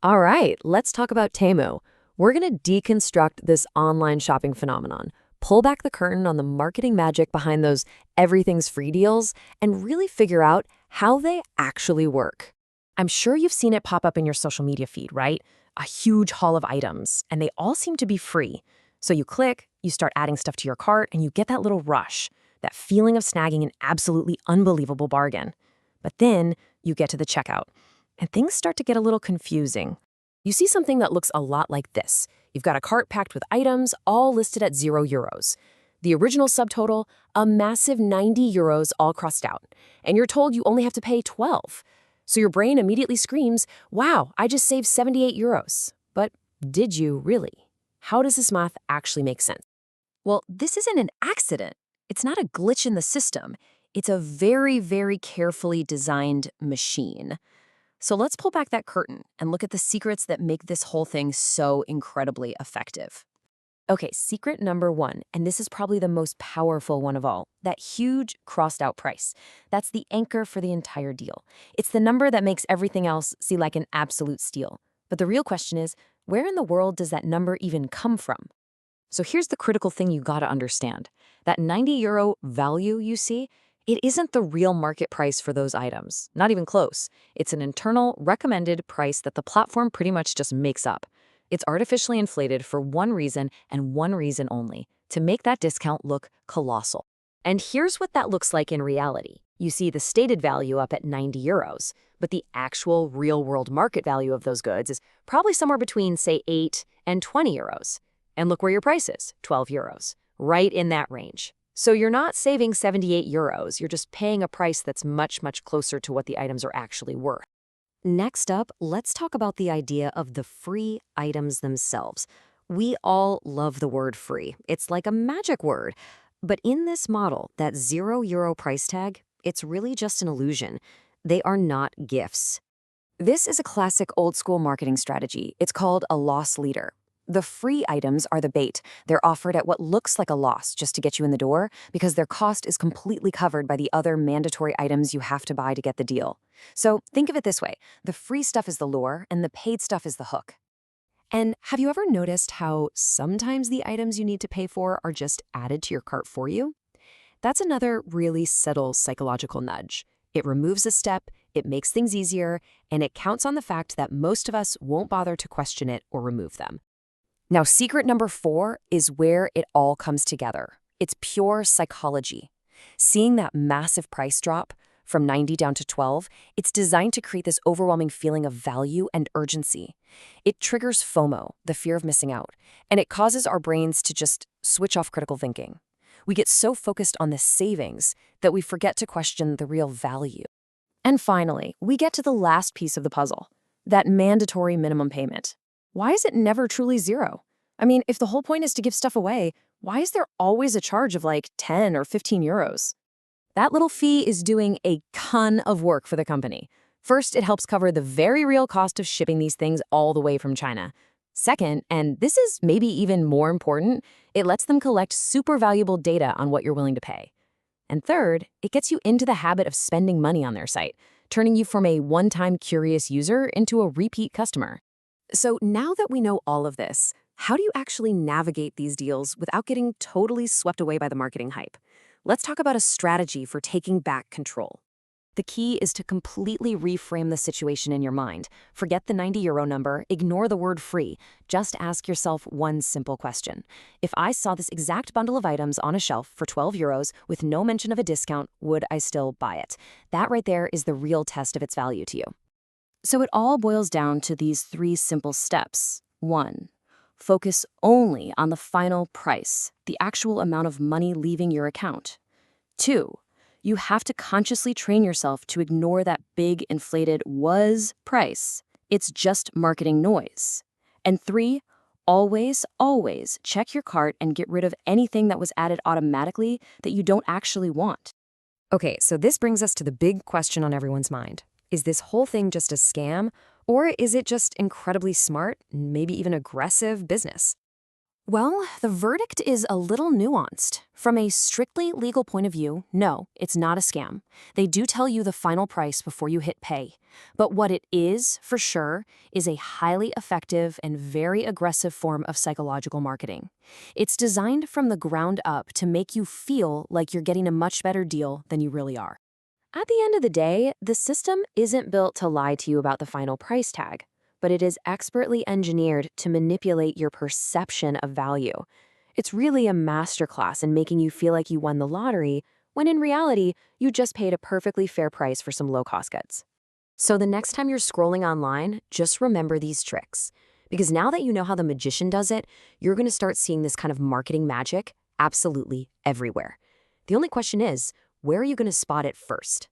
All right, let's talk about Temu. We're going to deconstruct this online shopping phenomenon, pull back the curtain on the marketing magic behind those everything's free deals, and really figure out how they actually work. I'm sure you've seen it pop up in your social media feed, right? A huge haul of items, and they all seem to be free. So you click, you start adding stuff to your cart, and you get that little rush, that feeling of snagging an absolutely unbelievable bargain. But then you get to the checkout, and things start to get a little confusing. You see something that looks a lot like this. You've got a cart packed with items, all listed at €0. The original subtotal, a massive €90 all crossed out. And you're told you only have to pay 12. So your brain immediately screams, wow, I just saved €78. But did you really? How does this math actually make sense? Well, this isn't an accident. It's not a glitch in the system. It's a very, very carefully designed machine. So let's pull back that curtain and look at the secrets that make this whole thing so incredibly effective. Okay, secret number one, and this is probably the most powerful one of all, that huge crossed out price. That's the anchor for the entire deal. It's the number that makes everything else seem like an absolute steal. But the real question is, where in the world does that number even come from? So here's the critical thing you gotta understand. That €90 value you see, it isn't the real market price for those items. Not even close. It's an internal recommended price that the platform pretty much just makes up. It's artificially inflated for one reason and one reason only, to make that discount look colossal. And here's what that looks like in reality. You see the stated value up at €90, but the actual real-world market value of those goods is probably somewhere between, say, 8 and €20. And look where your price is, €12, right in that range. So you're not saving €78, you're just paying a price that's much, much closer to what the items are actually worth. Next up, let's talk about the idea of the free items themselves. We all love the word free. It's like a magic word. But in this model, that €0 price tag, it's really just an illusion. They are not gifts. This is a classic old-school marketing strategy. It's called a loss leader. The free items are the bait. They're offered at what looks like a loss just to get you in the door because their cost is completely covered by the other mandatory items you have to buy to get the deal. So think of it this way. The free stuff is the lure and the paid stuff is the hook. And have you ever noticed how sometimes the items you need to pay for are just added to your cart for you? That's another really subtle psychological nudge. It removes a step, it makes things easier, and it counts on the fact that most of us won't bother to question it or remove them. Now, secret number 4 is where it all comes together. It's pure psychology. Seeing that massive price drop from 90 down to 12, it's designed to create this overwhelming feeling of value and urgency. It triggers FOMO, the fear of missing out, and it causes our brains to just switch off critical thinking. We get so focused on the savings that we forget to question the real value. And finally, we get to the last piece of the puzzle, that mandatory minimum payment. Why is it never truly zero? I mean, if the whole point is to give stuff away, why is there always a charge of like 10 or 15 euros? That little fee is doing a ton of work for the company. First, it helps cover the very real cost of shipping these things all the way from China. Second, and this is maybe even more important, it lets them collect super valuable data on what you're willing to pay. And third, it gets you into the habit of spending money on their site, turning you from a one-time curious user into a repeat customer. So now that we know all of this, how do you actually navigate these deals without getting totally swept away by the marketing hype? Let's talk about a strategy for taking back control. The key is to completely reframe the situation in your mind. Forget the €90 number, ignore the word free. Just ask yourself one simple question. If I saw this exact bundle of items on a shelf for €12 with no mention of a discount, would I still buy it? That right there is the real test of its value to you. So it all boils down to these 3 simple steps. 1. Focus only on the final price, the actual amount of money leaving your account. 2. You have to consciously train yourself to ignore that big inflated was price. It's just marketing noise. And 3. Always, always check your cart and get rid of anything that was added automatically that you don't actually want. Okay, so this brings us to the big question on everyone's mind. Is this whole thing just a scam, or is it just incredibly smart, maybe even aggressive business? Well, the verdict is a little nuanced. From a strictly legal point of view, no, it's not a scam. They do tell you the final price before you hit pay. But what it is, for sure, is a highly effective and very aggressive form of psychological marketing. It's designed from the ground up to make you feel like you're getting a much better deal than you really are. At the end of the day, the system isn't built to lie to you about the final price tag, but it is expertly engineered to manipulate your perception of value. It's really a masterclass in making you feel like you won the lottery, when in reality, you just paid a perfectly fair price for some low-cost goods. So the next time you're scrolling online, just remember these tricks. Because now that you know how the magician does it, you're going to start seeing this kind of marketing magic absolutely everywhere. The only question is, where are you going to spot it first?